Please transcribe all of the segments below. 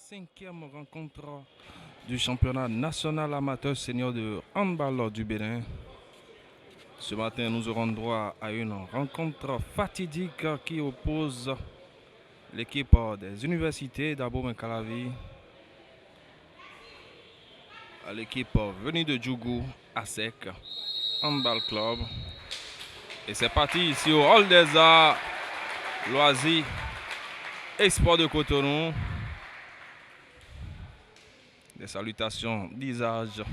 5e rencontre du championnat national amateur senior de handball du Bénin. Ce matin, nous aurons droit à une rencontre fatidique qui oppose l'équipe des universités d'Abo-Mekalavi à l'équipe venue de Djougou, ASEC Handball Club. Et c'est parti ici au Hall des Arts, Loisirs et Sport de Cotonou. Des salutations d'usage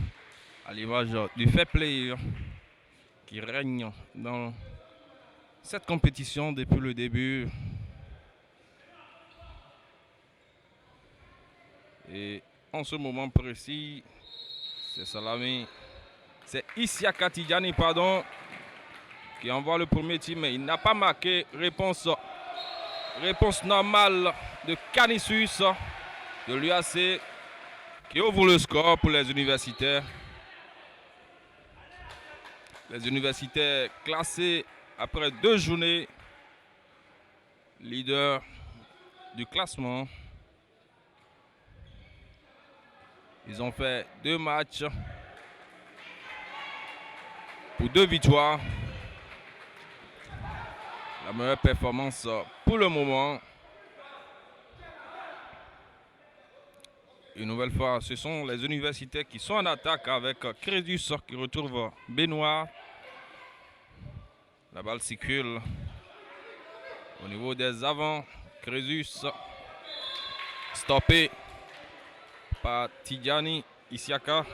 à l'image du fair play qui règne dans cette compétition depuis le début. Et en ce moment précis, c'est Isiaka Tidjani, qui envoie le premier tir, mais il n'a pas marqué. Réponse normale de Canisius de l'UAC qui ouvre le score pour les universitaires. Les universitaires classés après 2 journées, leader du classement. Ils ont fait 2 matchs pour 2 victoires. La meilleure performance pour le moment. Une nouvelle fois, ce sont les universités qui sont en attaque avec Crédus qui retrouve Benoît. La balle circule au niveau des avants. Crédus stoppé par Tidjani Isiaka.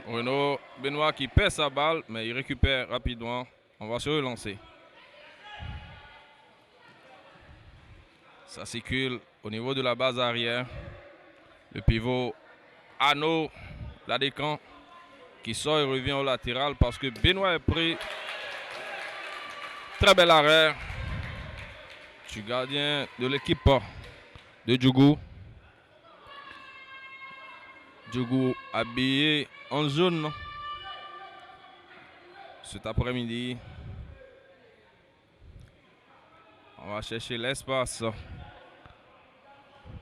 Renaud Benoît qui perd sa balle, mais il récupère rapidement. On va se relancer. Ça circule au niveau de la base arrière. Le pivot Arnaud Ladécan qui sort et revient au latéral parce que Benoît est pris. Très bel arrêt du gardien de l'équipe de Djougou. Djougou habillé en jaune cet après-midi. On va chercher l'espace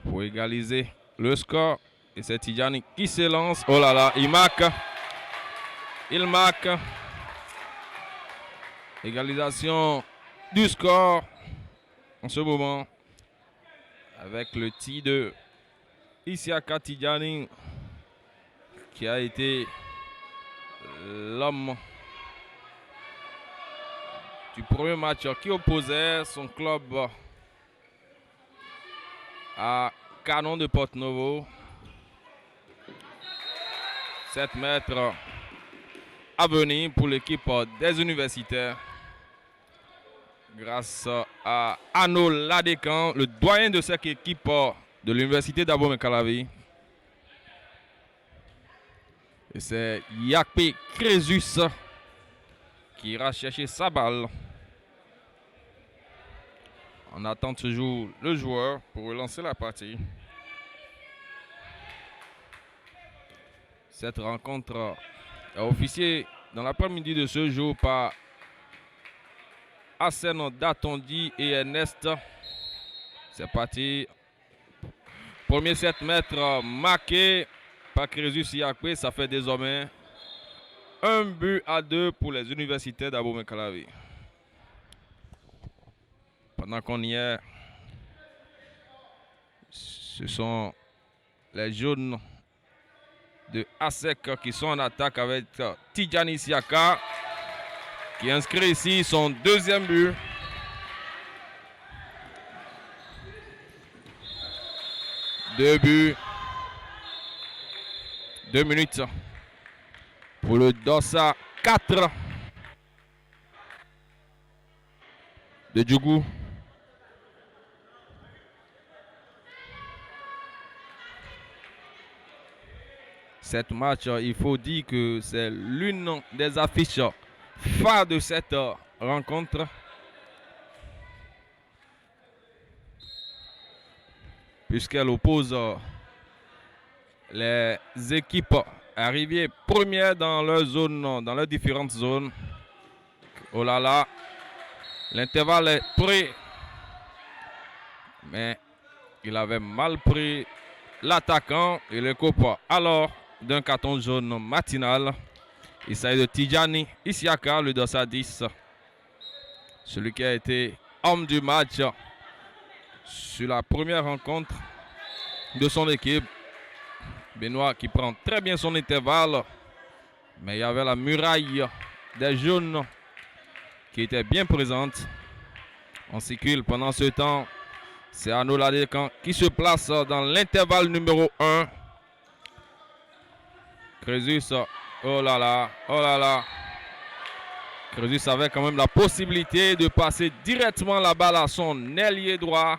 pour égaliser le score. Et c'est Tidjani qui se lance. Oh là là, il marque. Il marque. Égalisation du score en ce moment. Avec le tir de Isiaka Tidjani qui a été l'homme du premier match qui opposait son club à Canon de Porto-Novo. 7 mètres à venir pour l'équipe des universitaires. Grâce à Arnaud Ladécan, le doyen de cette équipe de l'université d'Abo-Mekalavi. Et c'est Yakpe Crésus qui ira chercher sa balle. On attend toujours le joueur pour relancer la partie. Cette rencontre est officiée dans l'après-midi de ce jour par Asen Datondi et Ernest. C'est parti. Premier 7 mètres marqué par Crésus Yakpe. Ça fait désormais 1-2 pour les universités d'Abo-Mekalavi. Pendant qu'on y est, ce sont les jaunes de ASEC qui sont en attaque avec Tidjani Isiaka qui inscrit ici son 2e but. Deux buts. 2 minutes pour le Dossa 4 de Djougou. Cette match, il faut dire que c'est l'une des affiches phares de cette rencontre. Puisqu'elle oppose les équipes arrivées premières dans leur zone, dans leurs différentes zones. Oh là là, l'intervalle est prêt. Mais Il avait mal pris l'attaquant et le coupe alors d'un carton jaune matinal. Il s'agit de Tidjani Isiaka, le dossard 10. Celui qui a été homme du match sur la première rencontre de son équipe. Benoît qui prend très bien son intervalle. Mais il y avait la muraille des jaunes qui était bien présente. On circule pendant ce temps. C'est Arnaud Ladécan qui se place dans l'intervalle numéro 1. Crésus, oh là là, oh là là. Crésus avait quand même la possibilité de passer directement la balle à son ailier droit.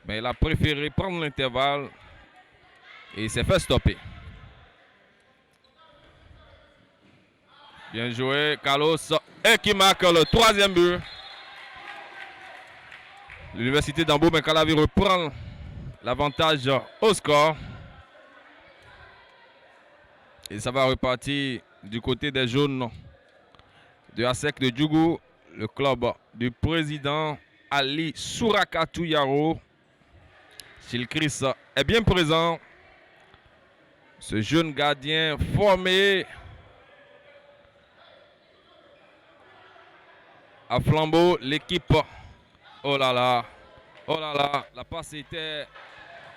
Mais il a préféré prendre l'intervalle et il s'est fait stopper. Bien joué, Carlos, et qui marque le 3e but. L'Université d'Ambo-Mekalavi reprend l'avantage au score. Et ça va repartir du côté des jaunes de ASEC de Djougou, le club du président Ali Sourakatou Yaro. Gilles Chris est bien présent. Ce jeune gardien formé à Flambeau, l'équipe. Oh là là, la passe était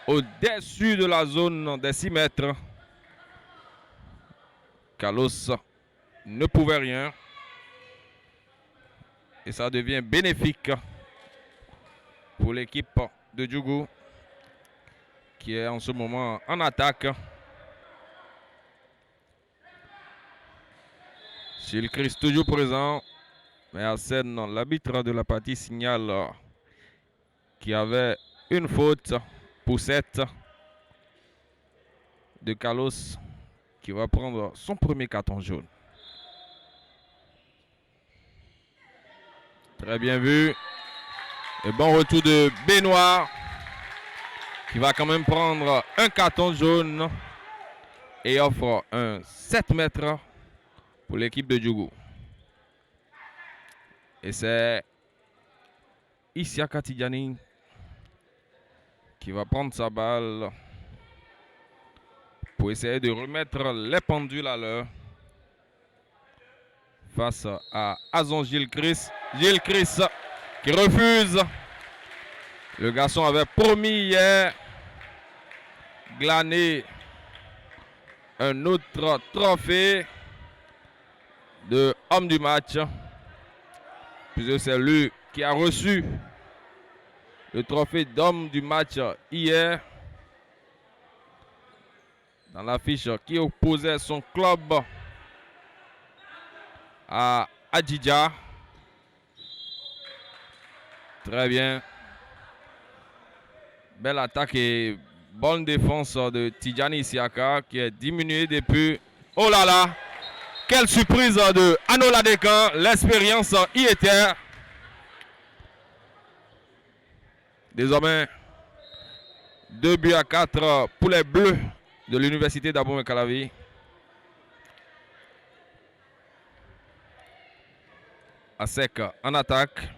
au-dessus de la zone des 6 mètres. Carlos ne pouvait rien. Et ça devient bénéfique pour l'équipe de Djougou qui est en ce moment en attaque. Gilles Christ toujours présent. Mais à scène, l'arbitre de la partie signale qu'il y avait une faute pour 7 de Carlos qui va prendre son premier carton jaune. Très bien vu. Et bon retour de Benoît qui va quand même prendre un carton jaune et offre un 7 mètres pour l'équipe de Djougou. Et c'est Isiaka Tidjani qui va prendre sa balle pour essayer de remettre les pendules à l'heure face à Azon Gilles Chris. Gilles Chris qui refuse. Le garçon avait promis hier glaner un autre trophée de homme du match. Puisque c'est lui qui a reçu le trophée d'homme du match hier dans l'affiche qui opposait son club à Adjidja. Très bien. Belle attaque et bonne défense de Tidjani Isiaka qui est diminué depuis. Oh là là! Quelle surprise de Arnaud Ladécan. L'expérience y était. Désormais, 2-4 pour les Bleus de l'Université d'Abomey-Calavi. ASEC en attaque.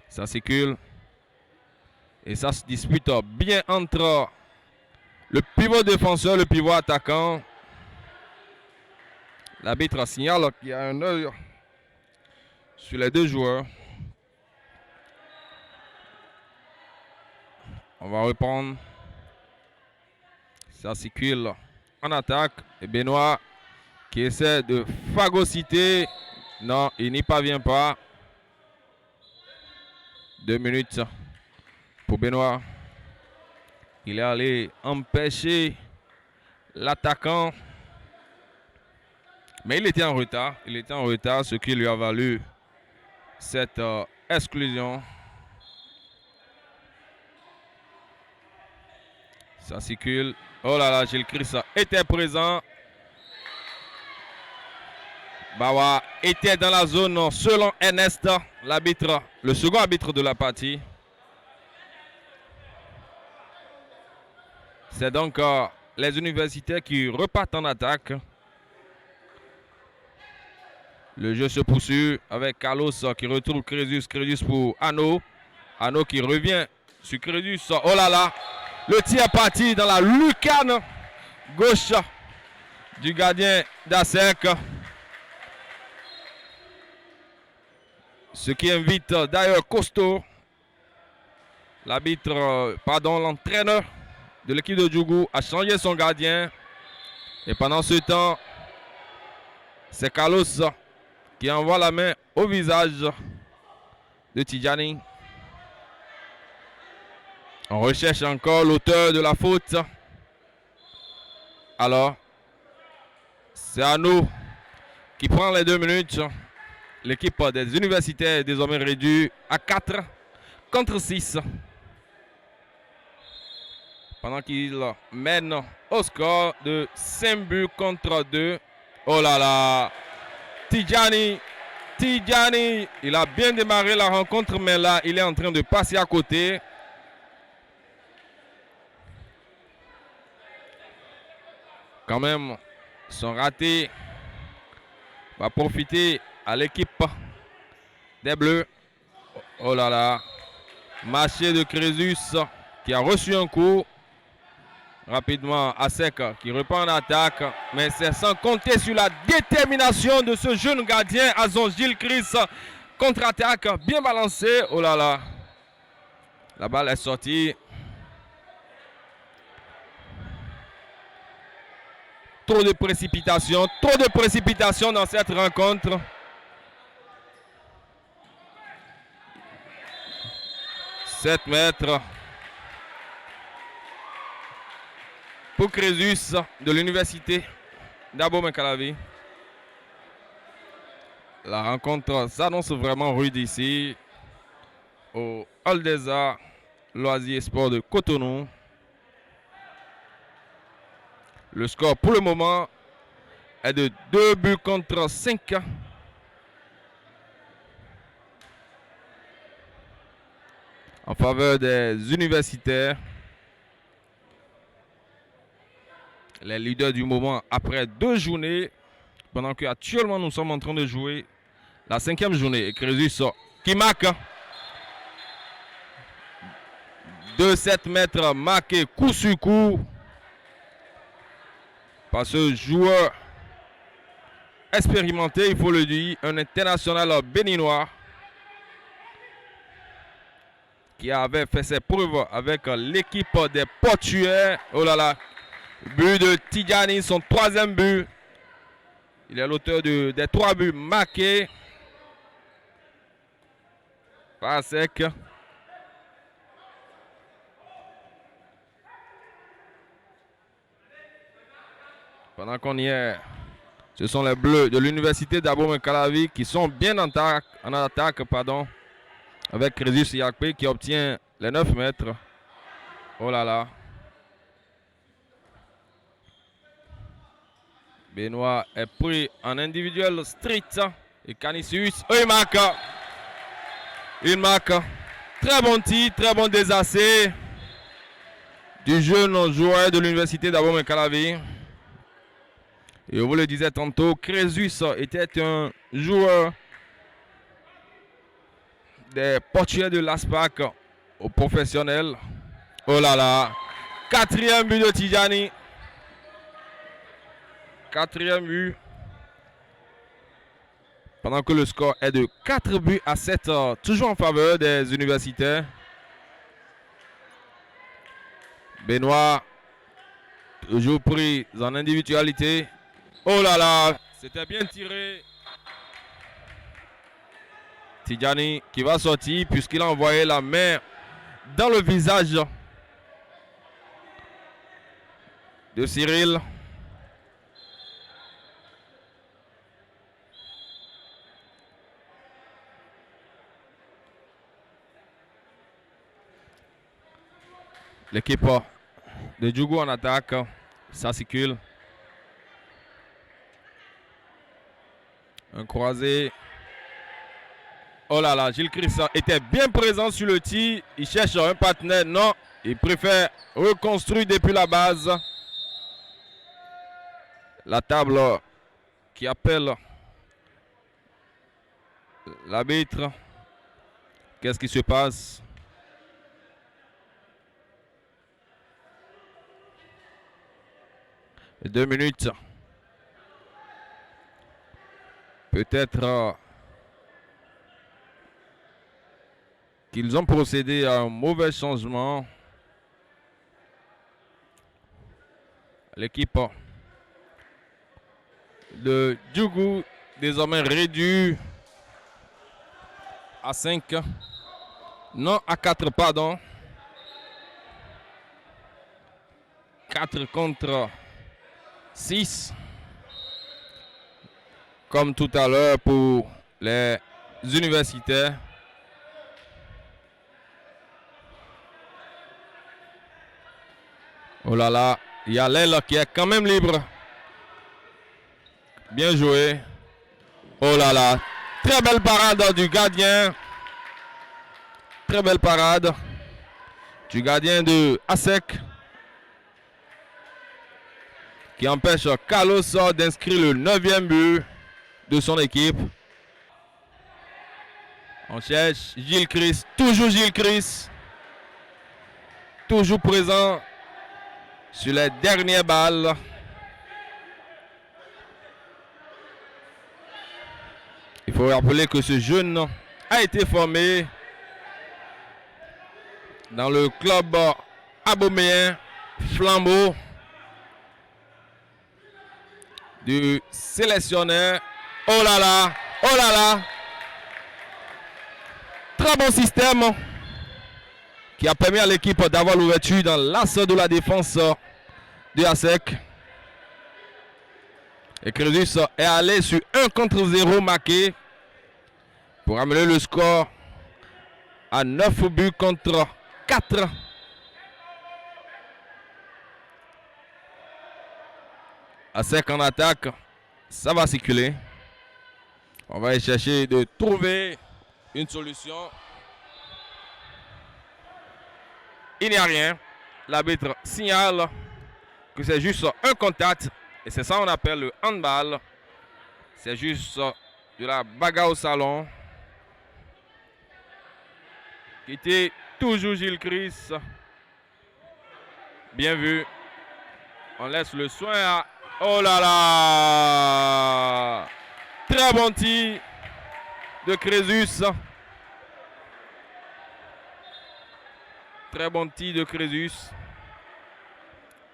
Ça circule. Et ça se dispute bien entre le pivot défenseur et le pivot attaquant. L'arbitre signale qu'il y a un œil sur les deux joueurs. On va reprendre. Ça circule en attaque. Et Benoît qui essaie de phagocyter. Non, il n'y parvient pas. 2 minutes pour Benoît. Il est allé empêcher l'attaquant. Mais il était en retard. Il était en retard, ce qui lui a valu cette exclusion. Ça circule. Oh là là, Gilles Chris était présent. Bawa était dans la zone selon Ernest, l'arbitre, le second arbitre de la partie. C'est donc les universitaires qui repartent en attaque. Le jeu se poursuit avec Carlos qui retrouve Crésus. Crésus pour Arnaud. Arnaud qui revient sur Crédus. Oh là là. Le tir est parti dans la lucarne gauche du gardien d'ASEC. Ce qui invite d'ailleurs Costo, l'entraîneur de l'équipe de Djougou, à changer son gardien. Et pendant ce temps, c'est Carlos qui envoie la main au visage de Tidjani. On recherche encore l'auteur de la faute. Alors, c'est Arnaud qui prend les 2 minutes. L'équipe des universitaires est désormais réduite à 4 contre 6. Pendant qu'il mène au score de 5 buts contre 2. Oh là là! Tidjani, il a bien démarré la rencontre, mais là, il est en train de passer à côté. Quand même, son raté va profiter à l'équipe des Bleus. Oh là là. Marché de Crésus qui a reçu un coup. Rapidement, ASEC qui reprend en attaque. Mais c'est sans compter sur la détermination de ce jeune gardien, Azon Gilles Chris. Contre-attaque bien balancé. Oh là là. La balle est sortie. Trop de précipitation dans cette rencontre. Sept mètres pour Crésus de l'université d'Abomey-Calavi. La rencontre s'annonce vraiment rude ici au Hall des Arts, Loisirs et Sports de Cotonou. Le score pour le moment est de 2 buts contre 5. En faveur des universitaires. Les leaders du moment après 2 journées. Pendant qu'actuellement nous sommes en train de jouer la 5e journée. Et Crésus qui marque. De 7 mètres marqué coup sur coup. Par ce joueur expérimenté, il faut le dire, un international béninois qui avait fait ses preuves avec l'équipe des Portuaires. Oh là là, but de Tidjani, son 3e but. Il est l'auteur des 3 buts marqués par ASEC. Pendant qu'on y est, ce sont les Bleus de l'université d'Abomey-Calavi qui sont bien en attaque, avec Crésus Yakpe qui obtient les 9 mètres. Oh là là. Benoît est pris en individuel street. Et Canisius, il marque. Très bon tir, très bon désassé du jeune joueur de l'université d'Abomey-Calavi. Et on vous le disait tantôt, Crésus était un joueur des Portugais de l'ASPAC au professionnel. Oh là là. 4e but de Tidjani. 4e but. Pendant que le score est de 4 buts à 7, toujours en faveur des universitaires. Benoît, toujours pris en individualité. Oh là là, c'était bien tiré. Tidjani qui va sortir puisqu'il a envoyé la main dans le visage de Cyril. L'équipe de Djougou en attaque, ça circule. Un croisé. Oh là là, Gilles Chris était bien présent sur le tir. Il cherche un partenaire. Non, il préfère reconstruire depuis la base. La table qui appelle l'arbitre. Qu'est-ce qui se passe? 2 minutes. Peut-être qu'ils ont procédé à un mauvais changement. L'équipe de Djougou désormais réduit à 5. Non, à 4, pardon. 4 contre 6. Comme tout à l'heure pour les universitaires. Oh là là, il y a l'aile qui est quand même libre. Bien joué. Oh là là, très belle parade du gardien. Très belle parade du gardien de ASEC qui empêche Carlos d'inscrire le 9e but de son équipe. On cherche Gilles Chris, toujours Gilles Chris, toujours présent sur les dernières balles. Il faut rappeler que ce jeune a été formé dans le club aboméen Flambeau du sélectionneur. Oh là là, oh là là. Très bon système qui a permis à l'équipe d'avoir l'ouverture dans l'axe de la défense de ASEC. Et Crésus est allé sur 1 contre 0 marqué pour amener le score à 9 buts contre 4. ASEC en attaque, ça va circuler. On va chercher de trouver une solution. Il n'y a rien. L'arbitre signale que c'est juste un contact. Et c'est ça qu'on appelle le handball. C'est juste de la bagarre au salon. Qui était toujours Gilles Chris. Bien vu. On laisse le soin à... Oh là là! Très bon tir de Crésus. Très bon tir de Crésus.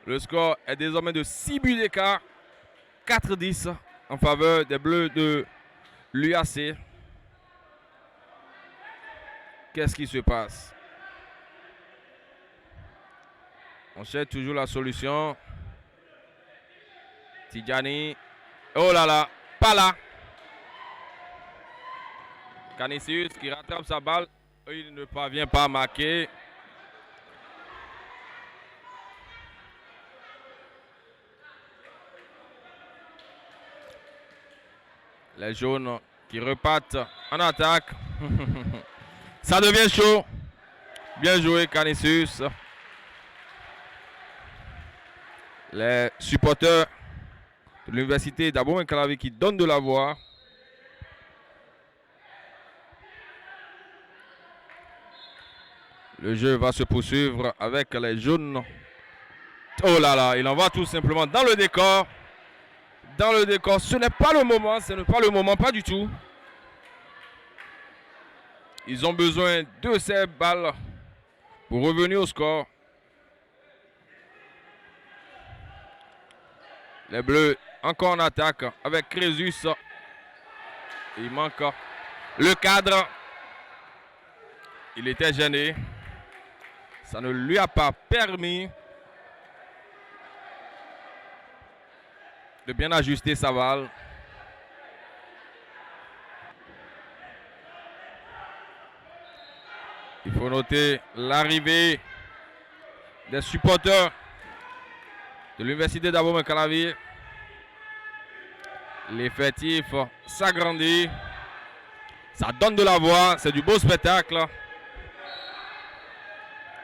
Le score est désormais de 6 buts d'écart. 4-10 en faveur des Bleus de l'UAC. Qu'est-ce qui se passe? On cherche toujours la solution. Tidjani. Oh là là, pas là. Canisius qui rattrape sa balle. Il ne parvient pas à marquer. Les jaunes qui repartent en attaque. Ça devient chaud. Bien joué Canisius. Les supporters de l'université d'Abomey-Calavi qui donnent de la voix. Le jeu va se poursuivre avec les jaunes. Oh là là, il en va tout simplement dans le décor. Dans le décor, ce n'est pas le moment, ce n'est pas le moment, pas du tout. Ils ont besoin de ces balles pour revenir au score. Les Bleus encore en attaque avec Crésus. Il manque le cadre. Il était gêné. Ça ne lui a pas permis de bien ajuster sa balle. Il faut noter l'arrivée des supporters de l'université d'Abomey-Calavi. L'effectif s'agrandit. Ça donne de la voix. C'est du beau spectacle.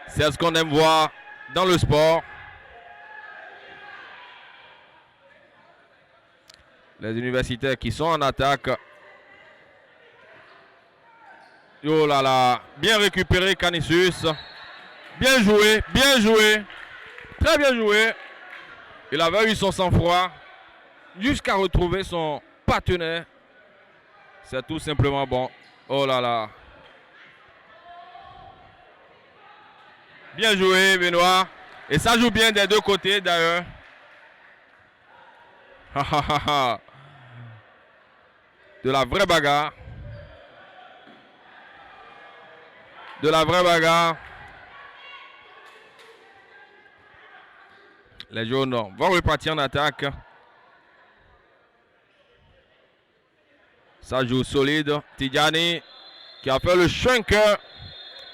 C'est ce qu'on aime voir dans le sport. Les universitaires qui sont en attaque. Oh là là. Bien récupéré Canisius. Bien joué. Bien joué. Très bien joué. Il avait eu son sang-froid jusqu'à retrouver son partenaire. C'est tout simplement bon. Oh là là. Bien joué, Benoît. Et ça joue bien des deux côtés d'ailleurs. De la vraie bagarre. De la vraie bagarre. Les jaunes vont repartir en attaque. Ça joue solide. Tidjani qui a fait le shunker.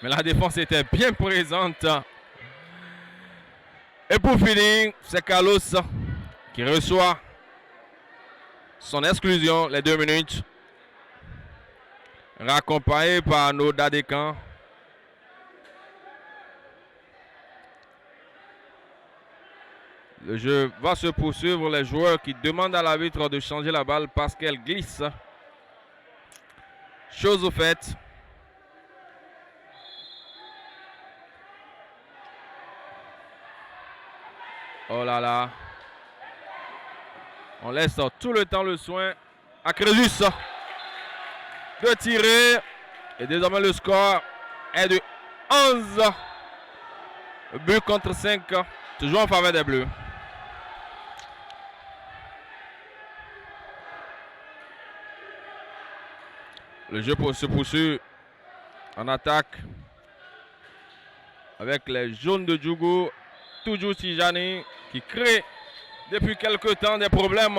Mais la défense était bien présente. Et pour finir, c'est Carlos qui reçoit son exclusion, les 2 minutes. Raccompagné par nos Dadekans. Le jeu va se poursuivre. Les joueurs qui demandent à l'arbitre de changer la balle parce qu'elle glisse. Chose au fait. Oh là là. On laisse tout le temps le soin à Crésus de tirer. Et désormais le score est de 11 buts contre 5. Toujours en faveur des Bleus. Le jeu se poursuit en attaque avec les jaunes de Djougou. Toujours Tidjani qui crée depuis quelque temps des problèmes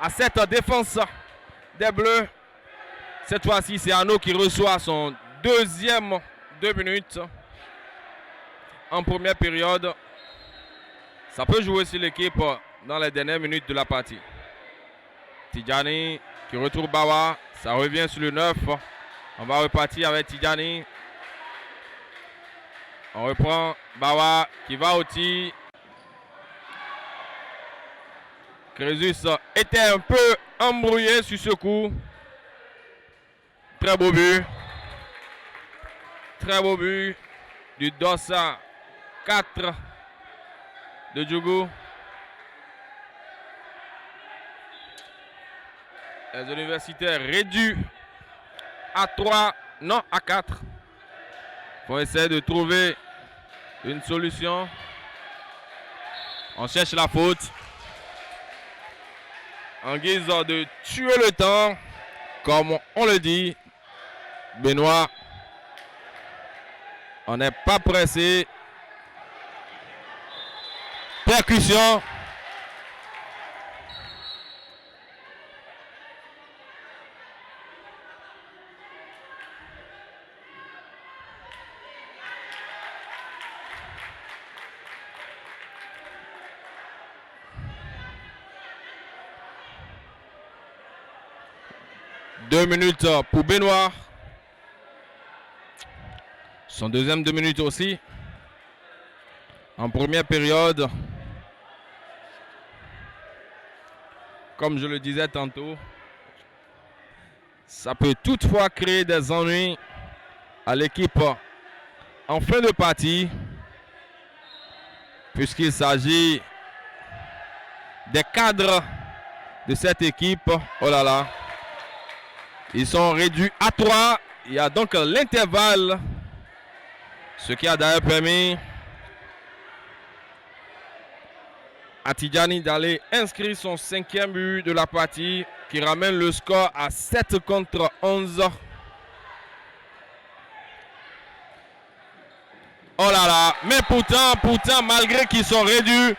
à cette défense des Bleus. Cette fois-ci, c'est Arnaud qui reçoit son deuxième 2 minutes en première période. Ça peut jouer sur l'équipe dans les dernières minutes de la partie. Tidjani qui retrouve Bawa. Ça revient sur le 9. On va repartir avec Tidjani. On reprend Bawa qui va au tir. Crésus était un peu embrouillé sur ce coup. Très beau but. Très beau but du Dossa 4 de Djougou. Les universitaires réduits à 3, non à 4. Faut essayer de trouver une solution. On cherche la faute. En guise de tuer le temps, comme on le dit, Benoît, on n'est pas pressé. Percussion. Deux minutes pour Benoît. Son deuxième 2 minutes aussi. En première période. Comme je le disais tantôt, ça peut toutefois créer des ennuis à l'équipe en fin de partie. Puisqu'il s'agit des cadres de cette équipe. Oh là là. Ils sont réduits à 3. Il y a donc l'intervalle. Ce qui a d'ailleurs permis à Tidjani d'aller inscrire son 5e but de la partie qui ramène le score à 7 contre 11. Oh là là. Mais pourtant, malgré qu'ils sont réduits,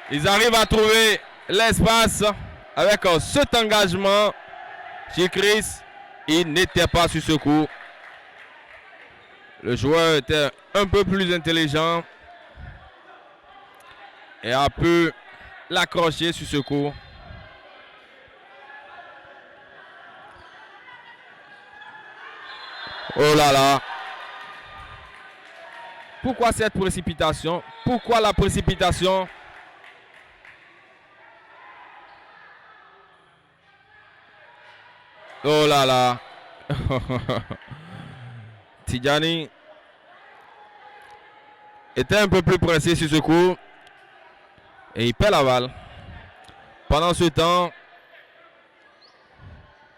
ils arrivent à trouver l'espace avec cet engagement. Chez Chris, il n'était pas sur ce coup. Le joueur était un peu plus intelligent et a pu l'accrocher sur ce coup. Oh là là. Pourquoi cette précipitation? Pourquoi la précipitation? Oh là là. Tidjani était un peu plus pressé sur ce coup. Et il perd la balle. Pendant ce temps,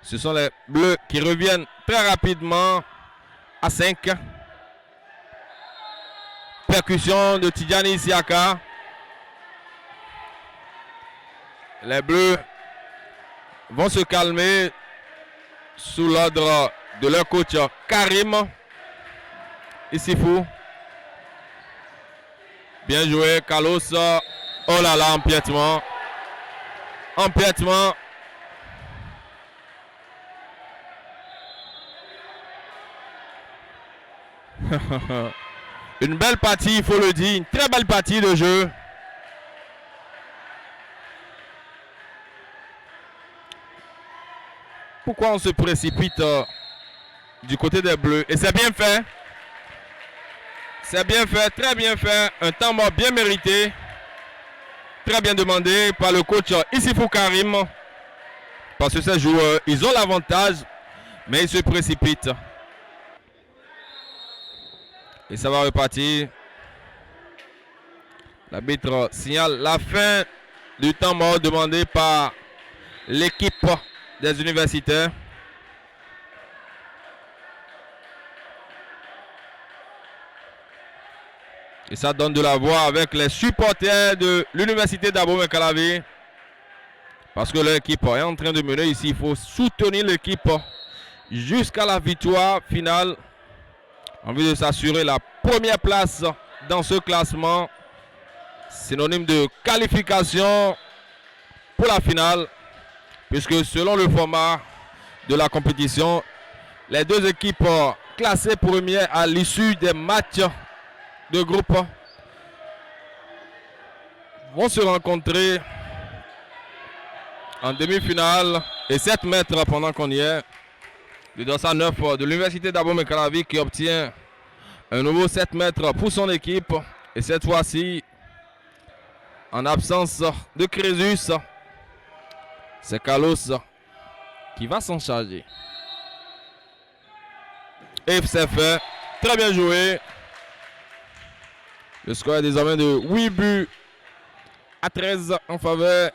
ce sont les Bleus qui reviennent très rapidement à 5. Percussion de Tidjani Isiaka. Les Bleus vont se calmer sous l'ordre de leur coach Karim Issifou. Bien joué, Carlos. Oh là là, empiètement. Empiètement. Une belle partie, il faut le dire. Une très belle partie de jeu. Pourquoi on se précipite du côté des Bleus? Et c'est bien fait. C'est bien fait, très bien fait. Un temps mort bien mérité. Très bien demandé par le coach Issifou Karim. Parce que ces joueurs, ils ont l'avantage, mais ils se précipitent. Et ça va repartir. L'arbitre signale la fin du temps mort demandé par l'équipe des universitaires. Et ça donne de la voix avec les supporters de l'université d'Abomey-Calavi. Parce que l'équipe est en train de mener ici. Il faut soutenir l'équipe jusqu'à la victoire finale. En vue de s'assurer la première place dans ce classement. Synonyme de qualification pour la finale. Puisque selon le format de la compétition, les deux équipes classées premières à l'issue des matchs de groupe vont se rencontrer en demi-finale. Et 7 mètres pendant qu'on y est. Le dossard 9 de l'université d'Abomey-Calavi qui obtient un nouveau 7 mètres pour son équipe. Et cette fois-ci, en absence de Crésus, c'est Carlos qui va s'en charger. Et c'est fait. Très bien joué. Le score est désormais de 8 buts à 13 en faveur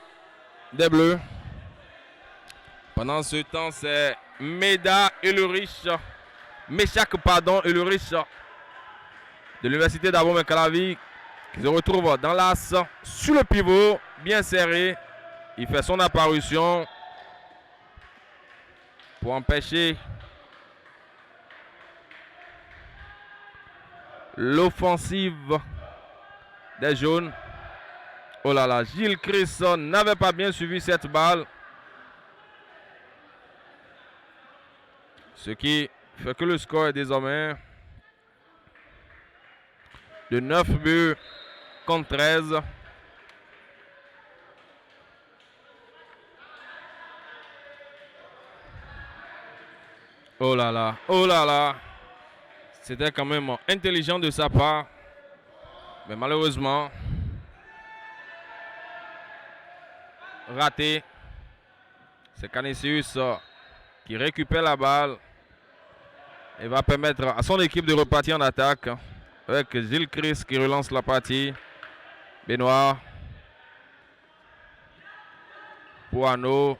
des Bleus. Pendant ce temps, c'est Meshak Ulrich de l'université d'Abomey-Calavi qui se retrouve dans l'axe sur le pivot, bien serré. Il fait son apparition pour empêcher l'offensive des jaunes. Oh là là, Gilles Chris n'avait pas bien suivi cette balle. Ce qui fait que le score est désormais de 9 buts contre 13. Oh là là, oh là là. C'était quand même intelligent de sa part. Mais malheureusement, raté. C'est Canisius qui récupère la balle et va permettre à son équipe de repartir en attaque avec Gilles Chris qui relance la partie. Benoît pour Arnaud.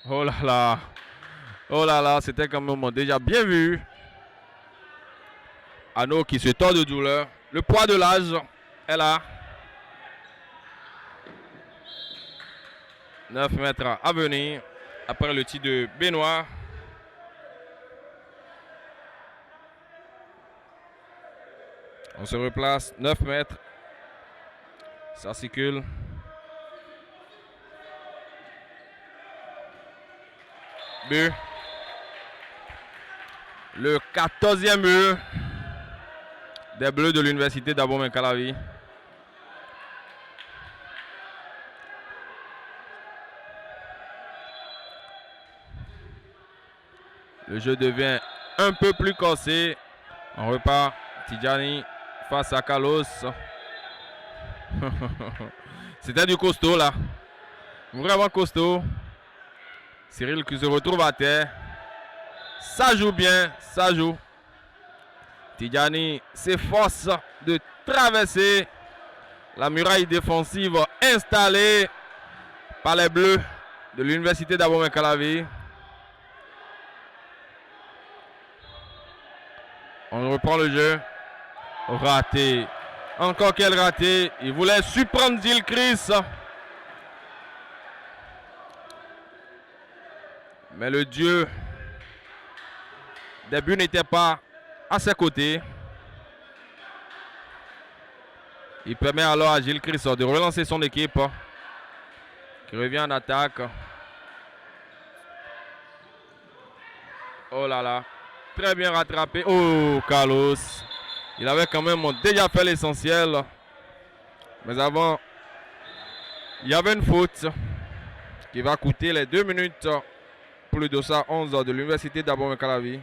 Oh là là. Oh là là, c'était quand même déjà bien vu. Arnaud qui se tord de douleur. Le poids de l'âge est là. 9 mètres à venir après le tir de Benoît. On se replace, 9 mètres. Ça circule. But. Le 14e but des Bleus de l'université d'Abomey-Calavi. Le jeu devient un peu plus corsé. On repart. Tidjani face à Carlos. C'était du costaud là. Vraiment costaud. Cyril qui se retrouve à terre. Ça joue bien, ça joue. Tidjani s'efforce de traverser la muraille défensive installée par les Bleus de l'Université d'Abomey-Calavi. On reprend le jeu. Raté. Encore quel raté. Il voulait surprendre Gilchrist. Mais le dieu des buts n'était pas à ses côtés. Il permet alors à Gilchrist de relancer son équipe qui revient en attaque. Oh là là. Très bien rattrapé. Oh, Carlos. Il avait quand même déjà fait l'essentiel. Mais avant, il y avait une faute qui va coûter les 2 minutes pour le dossard 11 de l'Université d'Abomey-Calavi.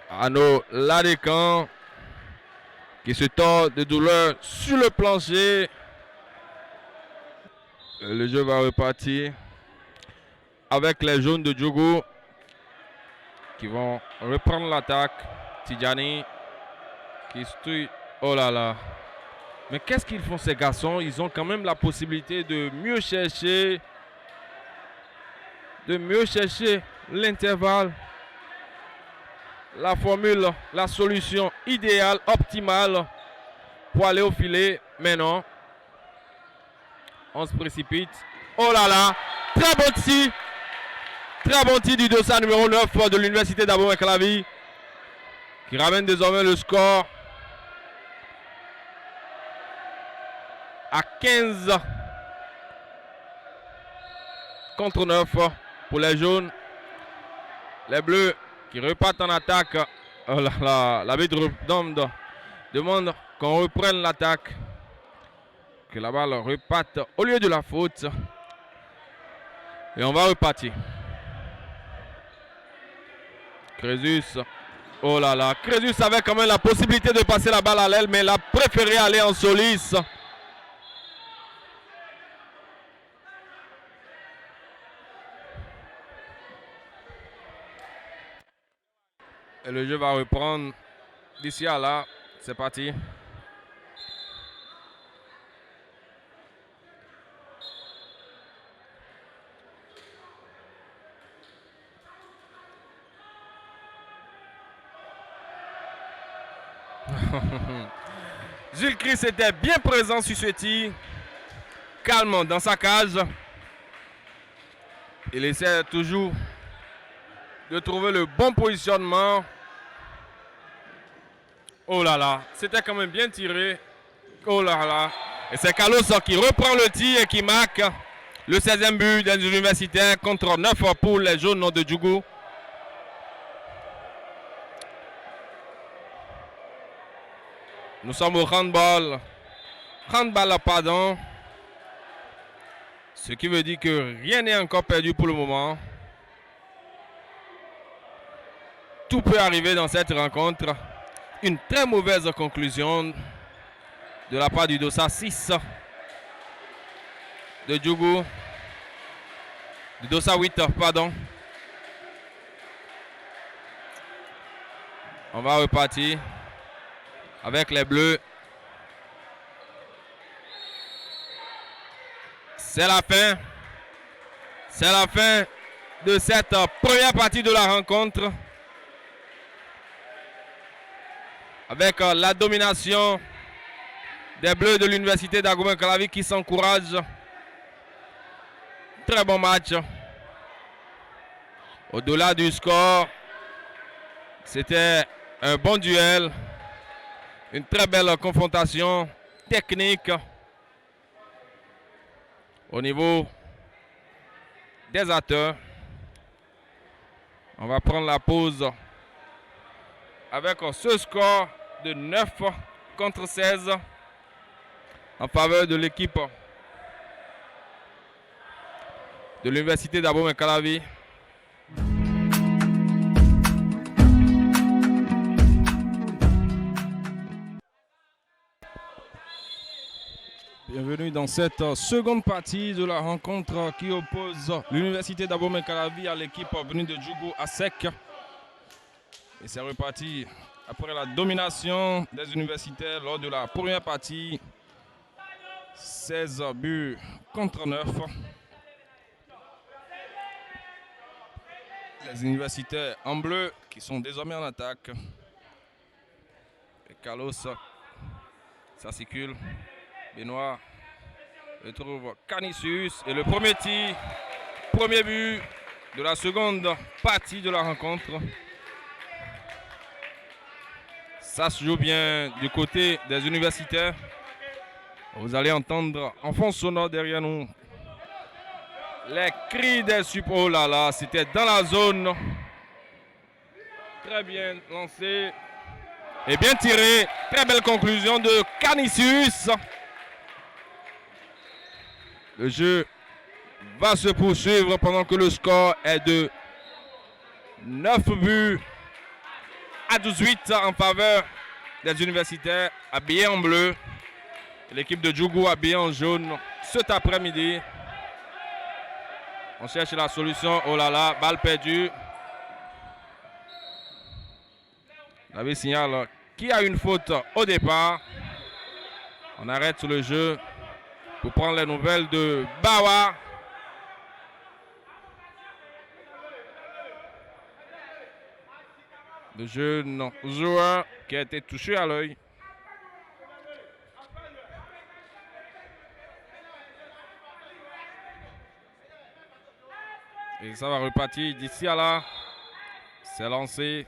Arnaud Ladécan qui se tord de douleur sur le plancher. Le jeu va repartir avec les jaunes de Djougou qui vont reprendre l'attaque. Tidjani qui se... Oh là là. Mais qu'est-ce qu'ils font ces garçons? Ils ont quand même la possibilité de mieux chercher l'intervalle, la formule, la solution idéale, optimale pour aller au filet. Mais non, on se précipite. Oh là là, très bon tir du dossard numéro 9 de l'Université d'Abomey-Calavi qui ramène désormais le score à 15 contre 9 pour les jaunes. Les bleus qui repartent en attaque. Oh là là, l'arbitre demande qu'on reprenne l'attaque. Que la balle reparte au lieu de la faute. Et on va repartir. Crésus. Oh là là. Crésus avait quand même la possibilité de passer la balle à l'aile, mais il a préféré aller en soliste. Et le jeu va reprendre d'ici à là. C'est parti. Gilchrist était bien présent sur ce tir. Calme dans sa cage. Il essaie toujours de trouver le bon positionnement. Oh là là, c'était quand même bien tiré. Oh là là. Et c'est Carlos qui reprend le tir et qui marque le 16e but des universitaires contre 9 pour les jaunes de Djougou. Nous sommes au handball. Handball, pardon. Ce qui veut dire que rien n'est encore perdu pour le moment. Tout peut arriver dans cette rencontre. Une très mauvaise conclusion de la part du dossard 6 de Djougou. Du dossard 8, pardon. On va repartir avec les bleus. C'est la fin. C'est la fin de cette première partie de la rencontre. Avec la domination des bleus de l'Université d'Abomey-Calavi qui s'encouragent. Très bon match. Au-delà du score, c'était un bon duel. Une très belle confrontation technique au niveau des acteurs. On va prendre la pause avec ce score de 9 contre 16 en faveur de l'équipe de l'Université d'Abomey-Calavi. Bienvenue bienvenue dans cette seconde partie de la rencontre qui oppose l'Université d'Abomey-Calavi à l'équipe venue de Djougou à Sec. Et c'est reparti après la domination des universitaires lors de la première partie. 16 buts contre 9. Les universitaires en bleu qui sont désormais en attaque. Et Carlos, ça circule. Benoît retrouve Canisius. Et le premier tir, premier but de la seconde partie de la rencontre. Ça se joue bien du côté des universitaires. Vous allez entendre en fond sonore derrière nous les cris des supporters. Oh là là, c'était dans la zone. Très bien lancé et bien tiré. Très belle conclusion de Canisius. Le jeu va se poursuivre pendant que le score est de 9 buts à 18 en faveur des universitaires habillés en bleu. L'équipe de Djougou habillée en jaune cet après-midi. On cherche la solution. Oh là là, balle perdue. David signale qui a une faute au départ. On arrête le jeu pour prendre les nouvelles de Bawa. Le jeune joueur qui a été touché à l'œil. Et ça va repartir d'ici à là. C'est lancé.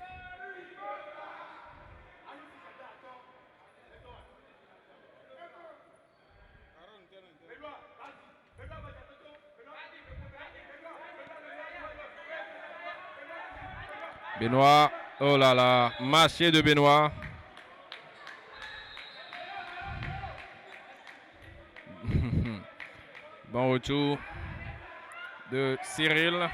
Benoît. Oh là là. Marché de Benoît. Bon retour de Cyril.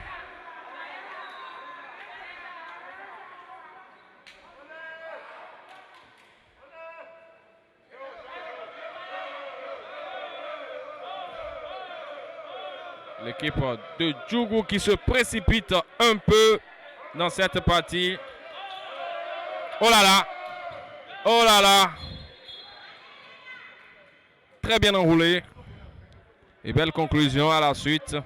L'équipe de Djougou qui se précipite un peu dans cette partie. Oh là là! Oh là là! Très bien enroulé. Et belle conclusion à la suite.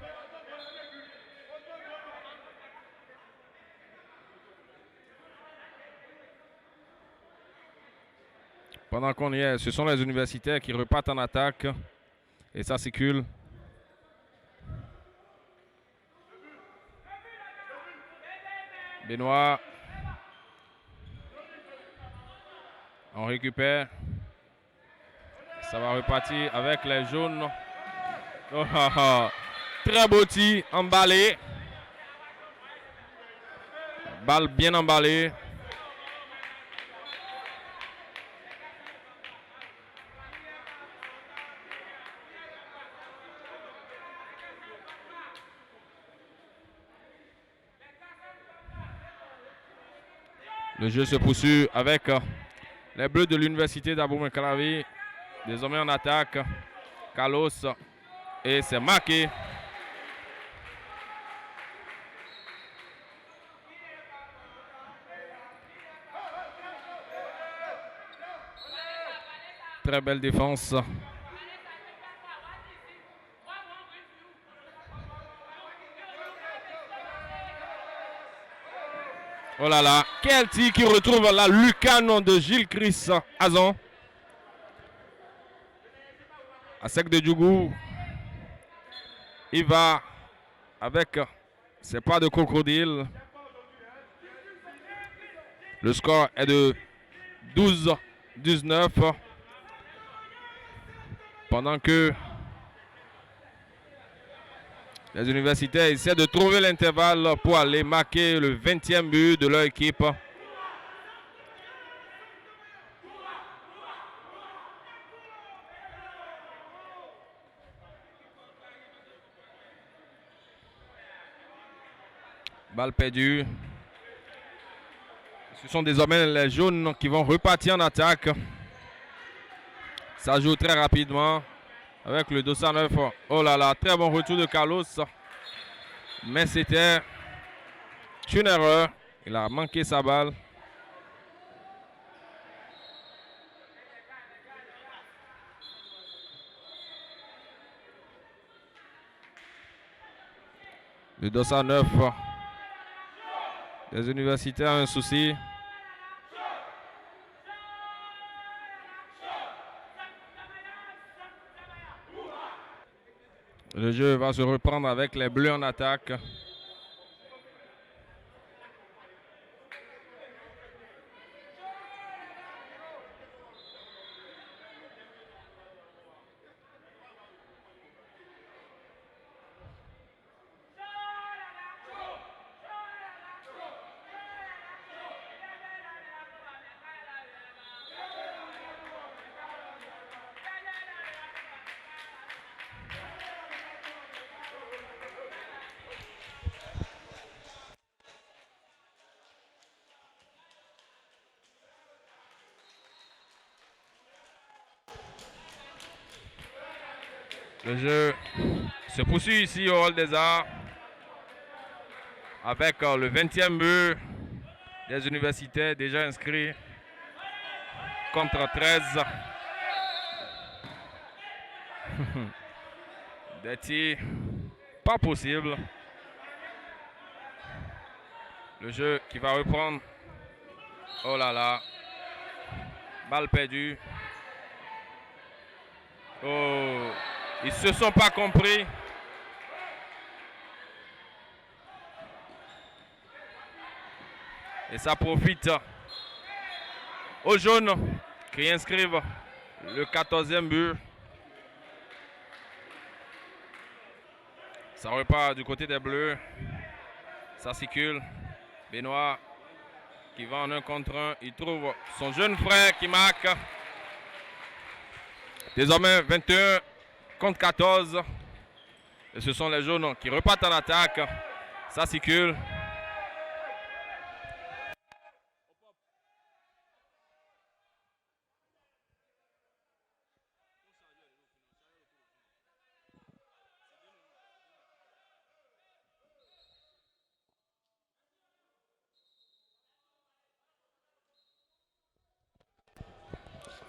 Pendant qu'on y est, ce sont les universitaires qui repartent en attaque. Et ça circule. Benoît. On récupère. Ça va repartir avec les jaunes. Oh, oh, oh. Très beau tir, emballé. Balle bien emballée. Le jeu se poursuit avec les Bleus de l'Université d'Abomey-Calavi. Désormais en attaque. Carlos. Et c'est marqué. Très belle défense. Oh là là, quel tir qui retrouve la lucarne de Gilles Chris Azon. À Sec de Djougou. Il va avec ses pas de crocodile. Le score est de 12-19. Pendant que les universitaires essaient de trouver l'intervalle pour aller marquer le 20e but de leur équipe. Balle perdue. Ce sont désormais les jaunes qui vont repartir en attaque. Ça joue très rapidement avec le 209. Oh là là, très bon retour de Carlos. Mais c'était une erreur. Il a manqué sa balle. Le 209 des universitaires a un souci. Le jeu va se reprendre avec les Bleus en attaque. Le jeu se poursuit ici au Hall des Arts avec le 20e but des universitaires déjà inscrits contre 13. Des tirs pas possible. Le jeu qui va reprendre. Oh là là. Balle perdue. Oh. Ils se sont pas compris. Et ça profite aux jaunes qui inscrivent le 14e but. Ça repart du côté des Bleus. Ça circule. Benoît qui va en 1 contre 1. Il trouve son jeune frère qui marque. Désormais 21 contre 14. Et ce sont les jaunes qui repartent en attaque. Ça circule.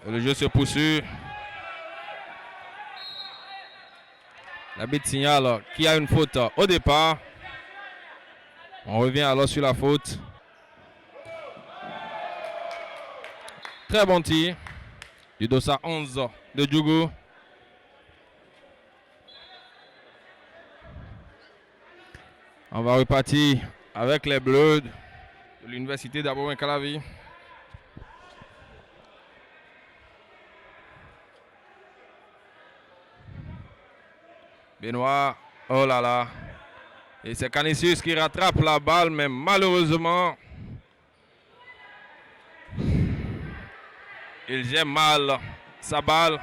Et le jeu se poursuit. L'arbitre signale qu'il y a une faute au départ. On revient alors sur la faute. Très bon tir du dossard 11 de Djougou. On va repartir avec les Bleus de l'université d'Abomey-Calavi. Benoît, oh là là. Et c'est Canisius qui rattrape la balle, mais malheureusement, il gère mal sa balle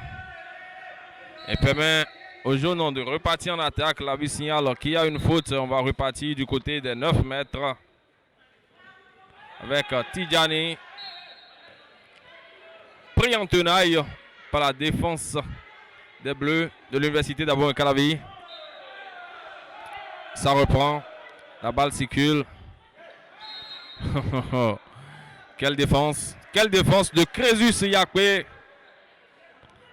et permet aux jaunes de repartir en attaque. L'arbitre signale qu'il y a une faute. On va repartir du côté des 9 mètres avec Tidjani pris en tenaille par la défense des Bleus de l'université d'Abomey-Calavi. Ça reprend. La balle circule. Quelle défense. Quelle défense de Crésus Yakwe.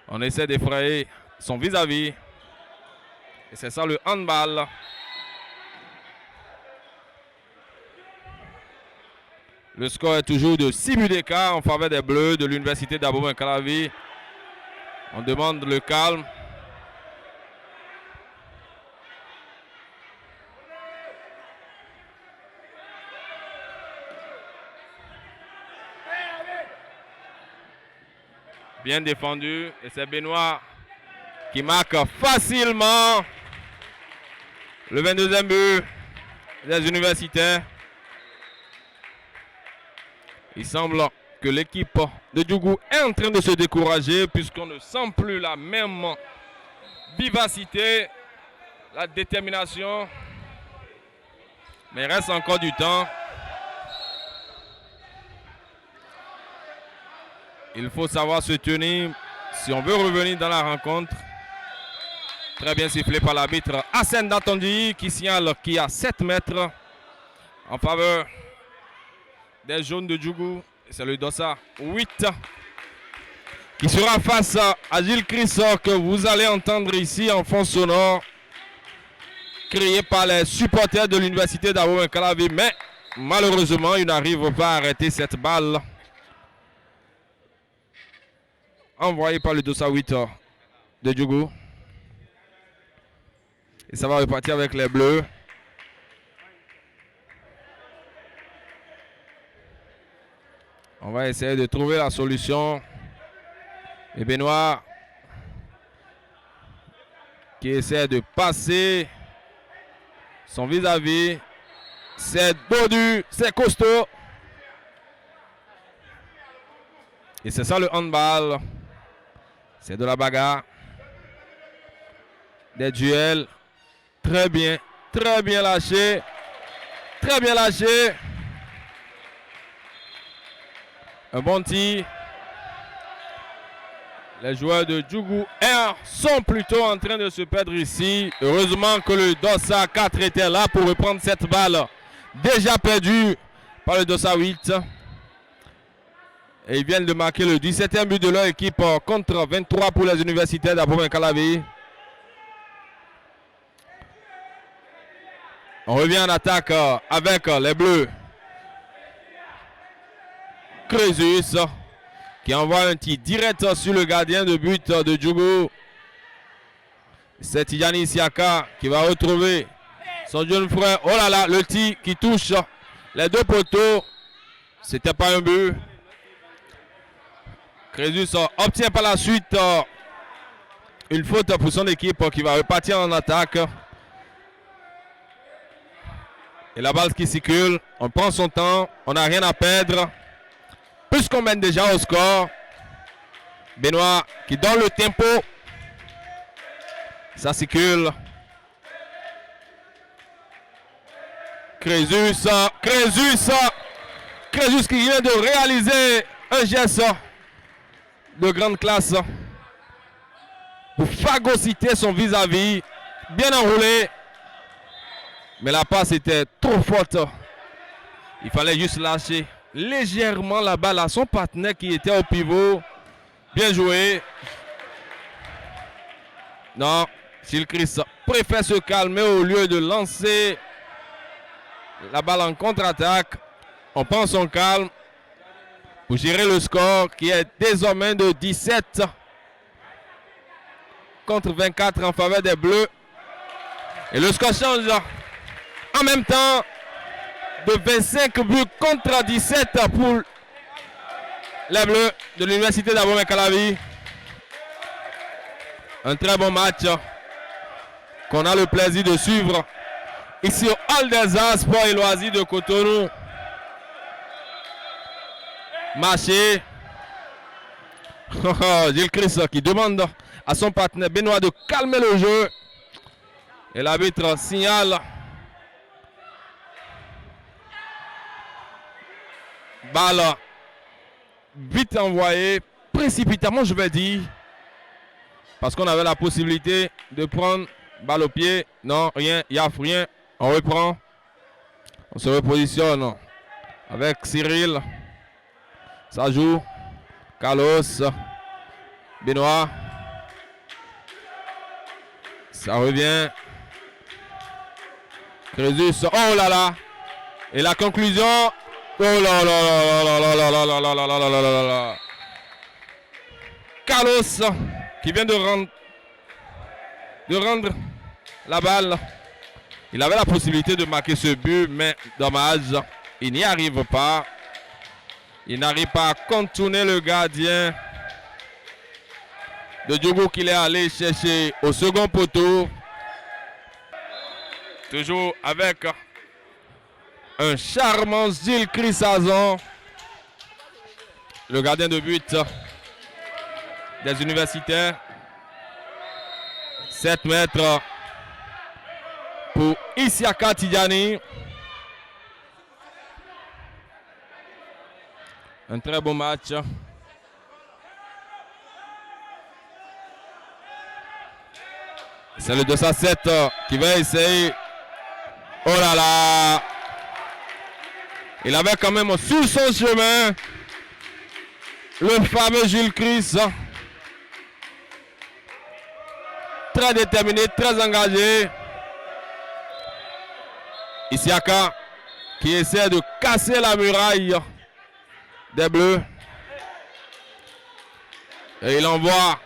On essaie d'effrayer son vis-à-vis. Et c'est ça le handball. Le score est toujours de 6 buts d'écart en faveur des Bleus de l'université d'Abomey-Calavi. On demande le calme. Bien défendu. Et c'est Benoît qui marque facilement le 22e but des universitaires. Il semble que l'équipe de Djougou est en train de se décourager puisqu'on ne sent plus la même vivacité, la détermination. Mais il reste encore du temps. Il faut savoir se tenir si on veut revenir dans la rencontre. Très bien sifflé par l'arbitre Hassan Datondi qui signale qu'il y a 7 mètres en faveur des jaunes de Djougou. C'est le Dossa 8 qui sera face à Gilles Chris que vous allez entendre ici en fond sonore créé par les supporters de l'université d'Abomey-Calavi. Mais malheureusement, il n'arrive pas à arrêter cette balle envoyée par le Dossa 8 de Djougou. Et ça va repartir avec les Bleus. On va essayer de trouver la solution. Et Benoît qui essaie de passer son vis-à-vis. C'est dodu, c'est costaud. Et c'est ça le handball. C'est de la bagarre. Des duels. Très bien lâché. Très bien lâché. Un bon tir. Les joueurs de Djougou Air sont plutôt en train de se perdre ici. Heureusement que le Dossa 4 était là pour reprendre cette balle. Déjà perdue par le Dossa 8. Et ils viennent de marquer le 17e but de leur équipe contre 23 pour les universitaires d'Abomey-Calavi. On revient en attaque avec les Bleus. Crésus qui envoie un tir direct sur le gardien de but de Djougou. C'est Tidjani Siaka qui va retrouver son jeune frère. Oh là là, le tir qui touche les deux poteaux. C'était pas un but. Crésus obtient par la suite une faute pour son équipe qui va repartir en attaque. Et la balle qui circule, on prend son temps, on n'a rien à perdre. Puisqu'on mène déjà au score. Benoît qui donne le tempo. Ça circule. Crésus qui vient de réaliser un geste de grande classe pour phagocyter son vis-à-vis. Bien enroulé. Mais la passe était trop forte. Il fallait juste lâcher légèrement la balle à son partenaire qui était au pivot. Bien joué. Non, Gilles Chris préfère se calmer au lieu de lancer la balle en contre-attaque. On prend son calme pour gérer le score qui est désormais de 17 contre 24 en faveur des Bleus. Et le score change en même temps de 25 buts contre 17 pour les Bleus de l'université d'Abomey-Calavi. Un très bon match qu'on a le plaisir de suivre ici au Hall des Arts Sport et Loisirs de Cotonou. Marché. Gilles Chris qui demande à son partenaire Benoît de calmer le jeu. Et l'arbitre signale. Balle vite envoyée, précipitamment je vais dire. Parce qu'on avait la possibilité de prendre balle au pied. Non, rien, il n'y a rien. On reprend. On se repositionne avec Cyril. Ça joue. Carlos. Benoît. Ça revient. Crésus. Oh là là. Et la conclusion. Oh là là là là là là là là là là là là là là. Carlos qui vient de rendre la balle. Il avait la possibilité de marquer ce but, mais dommage, il n'y arrive pas. Il n'arrive pas à contourner le gardien de Djougou qu'il est allé chercher au second poteau. Toujours avec un charmant Gilles Chris-Azon, le gardien de but des universitaires. 7 mètres pour Isiaka Tidjani. Un très beau match. C'est le 207 qui va essayer. Oh là là! Il avait quand même sur son chemin le fameux Jules Chris. Très déterminé, très engagé. Isiaka qui essaie de casser la muraille des Bleus. Et il envoie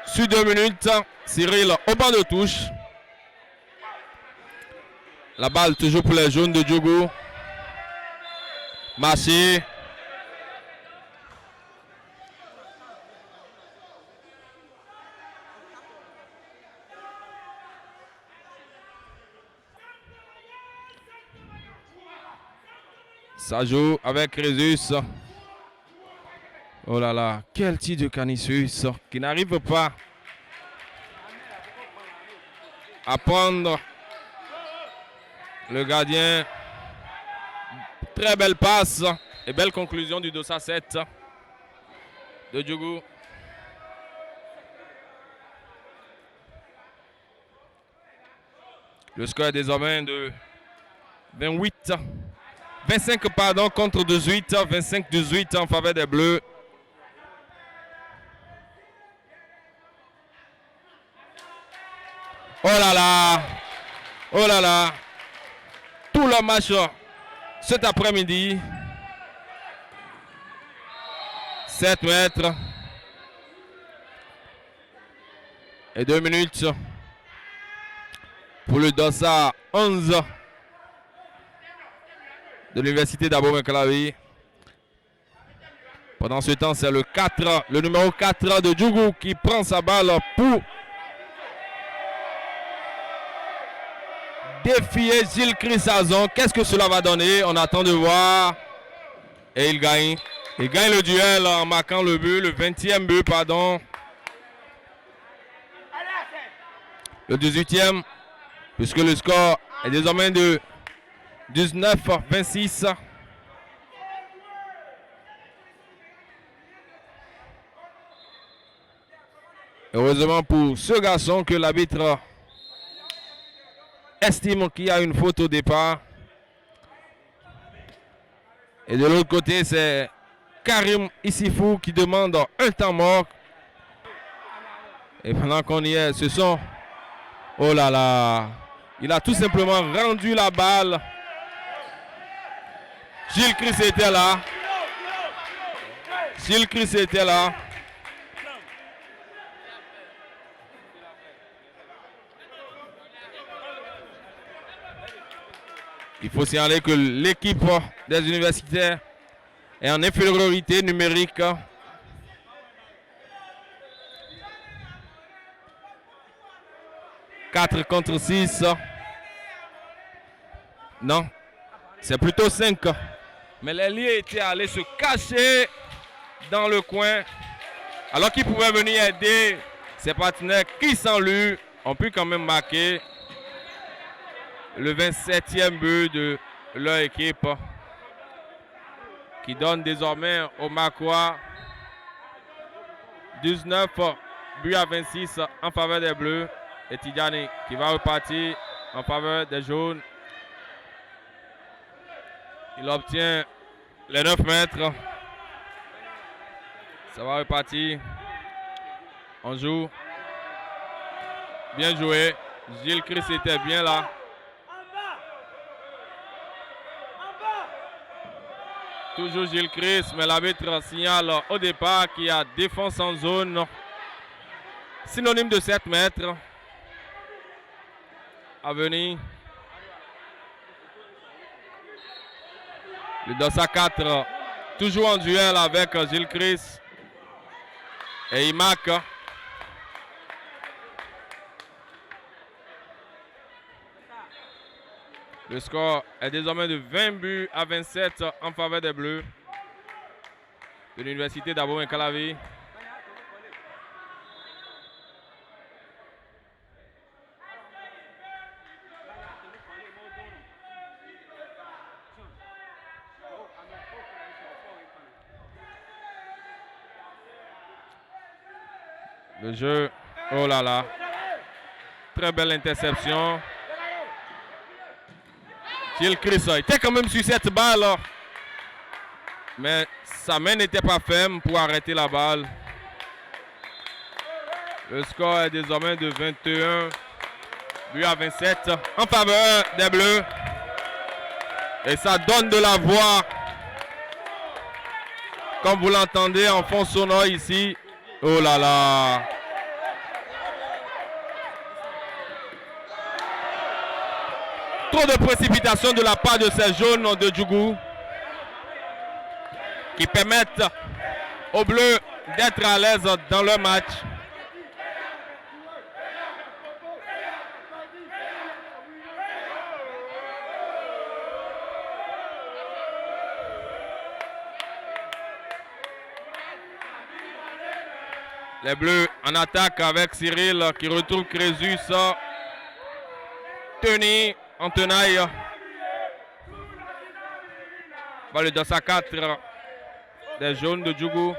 sur 2 minutes Cyril au banc de touche. La balle toujours pour les jaunes de Diogo. Marché. Ça joue avec Crésus. Oh là là, quel tir de Canisius qui n'arrive pas à prendre le gardien. Très belle passe et belle conclusion du 207 de Diogo. Le score est désormais de 25 contre 18, 25-18 en faveur des Bleus. Oh là là, oh là là, tout le match cet après-midi. 7 mètres et 2 minutes pour le Dossa 11 de l'Université d'Abomey-Calavi. Pendant ce temps, c'est le numéro 4 de Djougou qui prend sa balle pour défier Gilles Chris-Azon. Qu'est-ce que cela va donner? On attend de voir. Et il gagne. Il gagne le duel en marquant le but, le 20e but, pardon. Le 18e, puisque le score est désormais de 19-26. Heureusement pour ce garçon que l'arbitre estime qu'il y a une faute au départ. Et de l'autre côté, c'est Karim Issifou qui demande un temps mort. Et pendant qu'on y est, ce sont... Oh là là! Il a tout simplement rendu la balle. Gilles Chris était là. Gilles Chris était là. Il faut signaler que l'équipe des universitaires est en infériorité numérique. « 4 contre 6. Non, c'est plutôt 5. Mais les liés étaient allés se cacher dans le coin alors qu'ils pouvaient venir aider ses partenaires qui, sans lui, ont pu quand même marquer le 27e but de leur équipe qui donne désormais au Makoua 19 buts à 26 en faveur des Bleus. Et Tidjani qui va repartir en faveur des jaunes. Il obtient les 9 mètres. Ça va repartir. On joue. Bien joué. Gilles Chris était bien là. Toujours Gilles Chris, mais l'arbitre signale au départ qu'il y a défense en zone. Synonyme de 7 mètres. À venir. Le Dossa 4, toujours en duel avec Gilles Chris. Et il marque. Le score est désormais de 20 buts à 27 en faveur des Bleus de l'Université d'Abomey-Calavi. Le jeu, oh là là, très belle interception. Gilles Chris était quand même sur cette balle. Mais sa main n'était pas ferme pour arrêter la balle. Le score est désormais de 21 buts à 27 en faveur des Bleus. Et ça donne de la voix. Comme vous l'entendez en fond sonore ici. Oh là là. Trop de précipitation de la part de ces jaunes de Djougou qui permettent aux Bleus d'être à l'aise dans leur match. Les Bleus en attaque avec Cyril qui retrouve Crésus. Tony en tenaille. Balle dans sa 4 des jaunes de Djougou.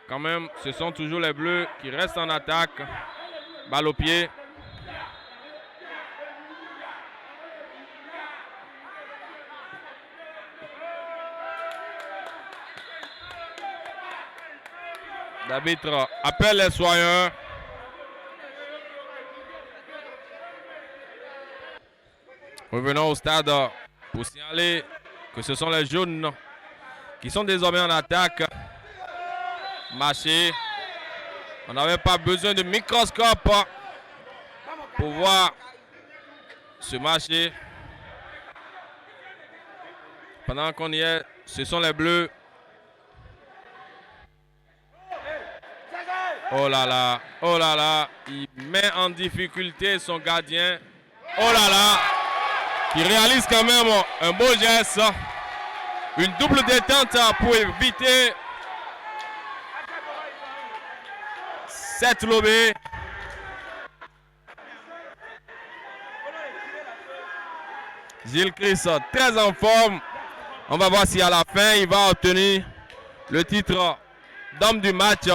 Quand même, ce sont toujours les Bleus qui restent en attaque. Balle au pied. L'arbitre appelle les soigneurs. Revenons au stade pour signaler que ce sont les jaunes qui sont désormais en attaque. Marché. On n'avait pas besoin de microscope pour voir ce marché. Pendant qu'on y est, ce sont les Bleus. Oh là là, il met en difficulté son gardien. Oh là là, il réalise quand même un beau geste. Une double détente pour éviter cette lobée. Gilles Chris très en forme. On va voir si à la fin il va obtenir le titre d'homme du match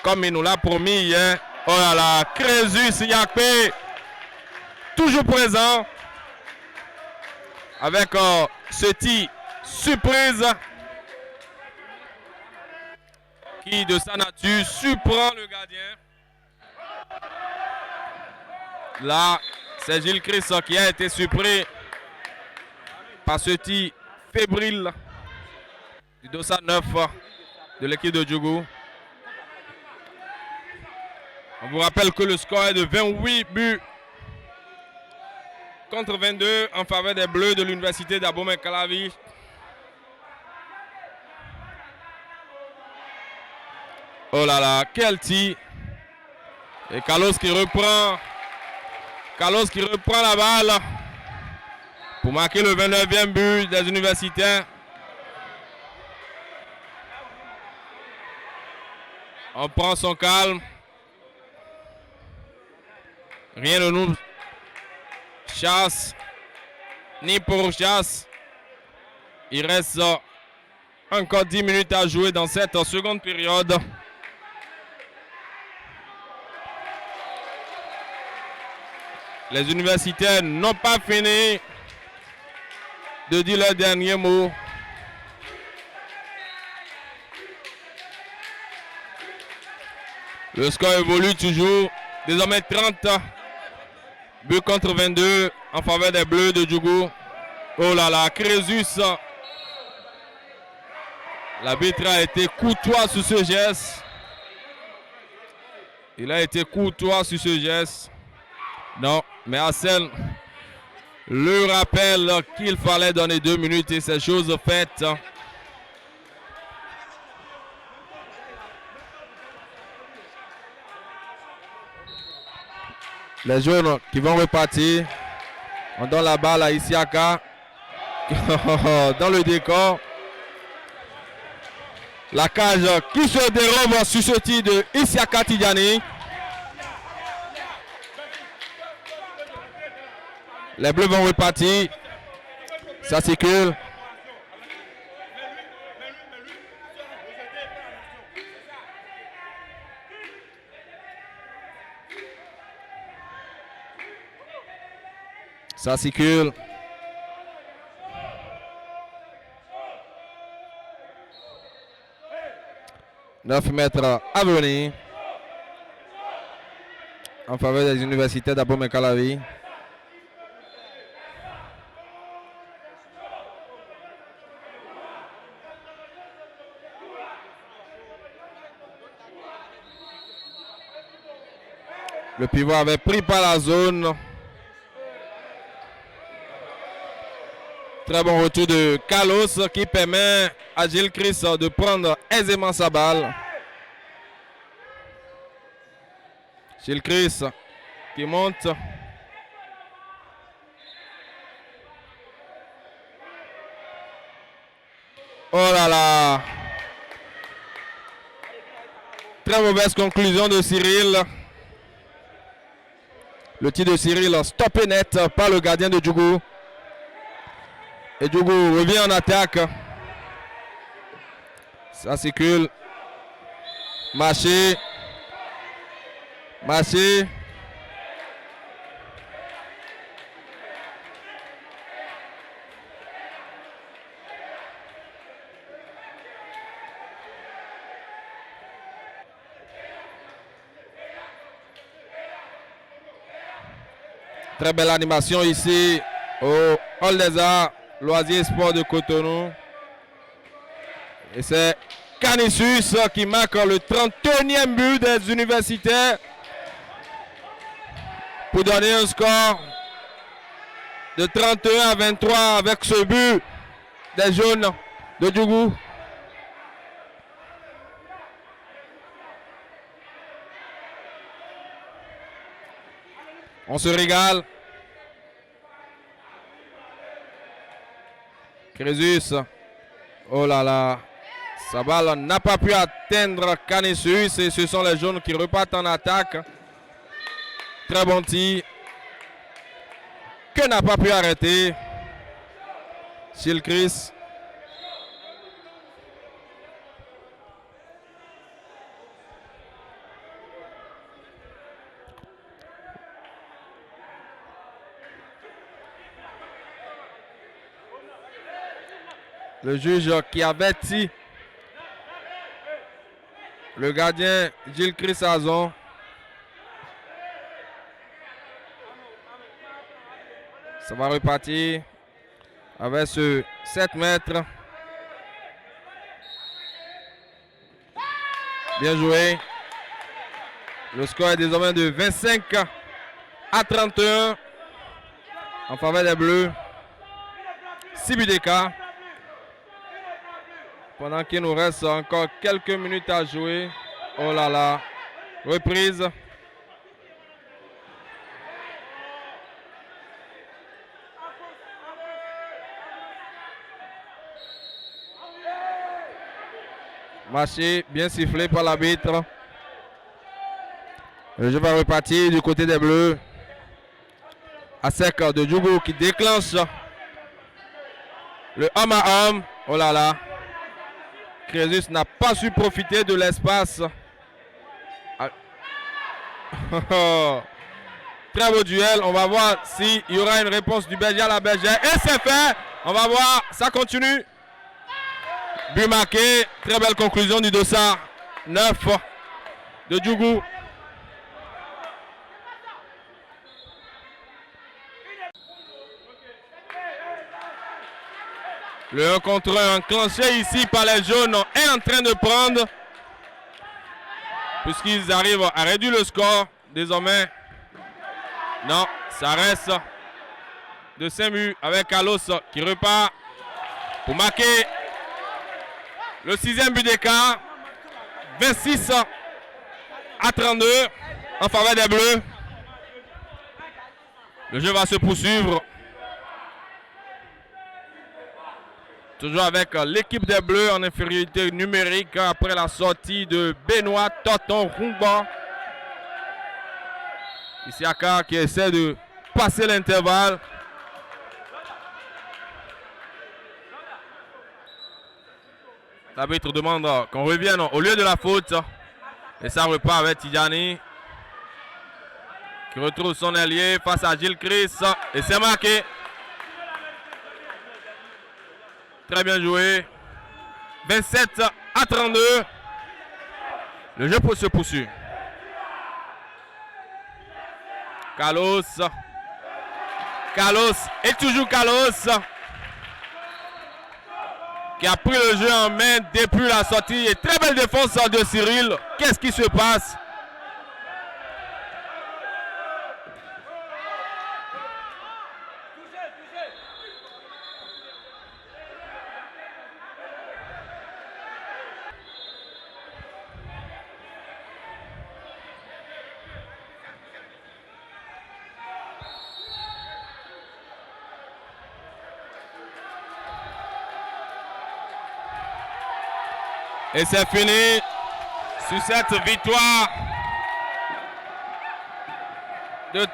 comme il nous l'a promis hier. Oh là là, Crésus Yakpé toujours présent avec ce tir surprise qui de sa nature surprend le gardien. Là, c'est Gilles Chris qui a été surpris par ce tir fébrile du dossard 9 de l'équipe de Djougou. On vous rappelle que le score est de 28 buts contre 22 en faveur des Bleus de l'Université d'Abomey-Calavi. Oh là là, quel tir! Et Carlos qui reprend la balle pour marquer le 29e but des universitaires. On prend son calme. Rien ne nous chasse, ni pour chasse. Il reste encore 10 minutes à jouer dans cette seconde période. Les universitaires n'ont pas fini de dire leur dernier mot. Le score évolue toujours. Désormais 30 buts contre 22 en faveur des Bleus de Djougou. Oh là là, Crésus. L'arbitre a été courtois sur ce geste. Il a été courtois sur ce geste. Non, mais Arsène le rappelle qu'il fallait donner 2 minutes et c'est chose faite. Les jeunes qui vont repartir. On donne la balle à Isiaka. Dans le décor. La cage qui se dérobe sur ce tir de Isiaka Tidjani. Les Bleus vont repartir. Ça circule. Ça circule. Neuf mètres à venir en faveur des universités d'Abomey-Calavi. Le pivot avait pris par la zone. Très bon retour de Carlos qui permet à Gilles Chris de prendre aisément sa balle. Gilles Chris qui monte. Oh là là. Très mauvaise conclusion de Cyril. Le tir de Cyril stoppé net par le gardien de Djougou. Et Djougou revient en attaque. Ça circule. Marché. Marché. Très belle animation ici au Hall des Arts, Loisirs Sport de Cotonou. Et c'est Canisius qui marque le 31e but des universitaires pour donner un score de 31 à 23 avec ce but des jaunes de Djougou. On se régale. Crésus. Oh là là. Sa balle n'a pas pu atteindre Canisius et ce sont les jaunes qui repartent en attaque. Très bon tir. Que n'a pas pu arrêter Gilles Chris. Le juge qui avertit le gardien Gilles Chris Azon. Ça va repartir avec ce 7 mètres. Bien joué. Le score est désormais de 25 à 31 en faveur des Bleus. 6 buts d'écart. Pendant qu'il nous reste encore quelques minutes à jouer. Oh là là. Reprise. Marché bien sifflé par l'arbitre. Le jeu va repartir du côté des Bleus. À sec de Djougou qui déclenche le homme à homme. Oh là là. Crésus n'a pas su profiter de l'espace. Très beau duel. On va voir s'il y aura une réponse du Berger à la Bergère. Et c'est fait. On va voir. Ça continue. But marqué. Très belle conclusion du dossard 9 de Djougou. Le 1 contre 1 enclenché ici par les jaunes est en train de prendre. Puisqu'ils arrivent à réduire le score. Désormais, non, ça reste de 5 buts avec Carlos qui repart pour marquer le 6e but d'écart. 26 à 32 en faveur des Bleus. Le jeu va se poursuivre. Toujours avec l'équipe des Bleus en infériorité numérique après la sortie de Benoît Toton Rumba. Isiaka qui essaie de passer l'intervalle. L'arbitre demande qu'on revienne au lieu de la faute. Et ça repart avec Tidjani. qui retrouve son allié face à Gilles Chris. Et c'est marqué. Très bien joué. 27-32. Le jeu se poursuit. Carlos et toujours Carlos qui a pris le jeu en main depuis la sortie. Et très belle défense de Cyril. Qu'est-ce qui se passe? Et c'est fini sur cette victoire de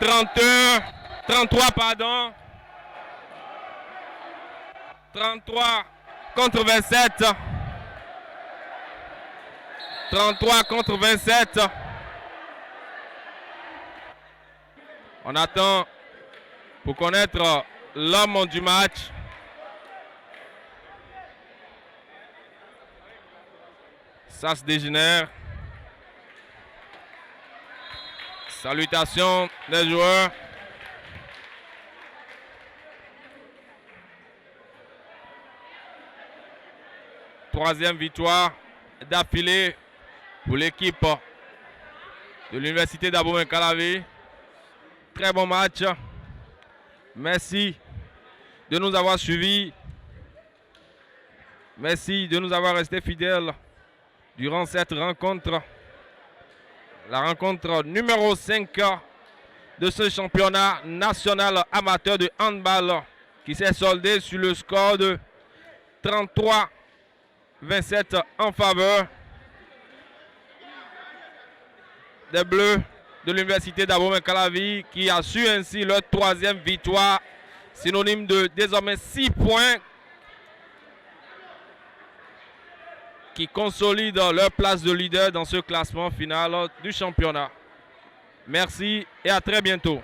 33 pardon. 33 contre 27. 33 contre 27. On attend pour connaître l'homme du match. Ça se dégénère. Salutations des joueurs. Troisième victoire d'affilée pour l'équipe de l'Université d'Abomey-Calavi. Très bon match. Merci de nous avoir suivis. Merci de nous avoir restés fidèles durant cette rencontre, la rencontre numéro 5 de ce championnat national amateur de handball qui s'est soldé sur le score de 33-27 en faveur des Bleus de l'Université d'Abomey-Calavi qui a su ainsi leur troisième victoire, synonyme de désormais 6 points qui consolident leur place de leader dans ce classement final du championnat. Merci et à très bientôt.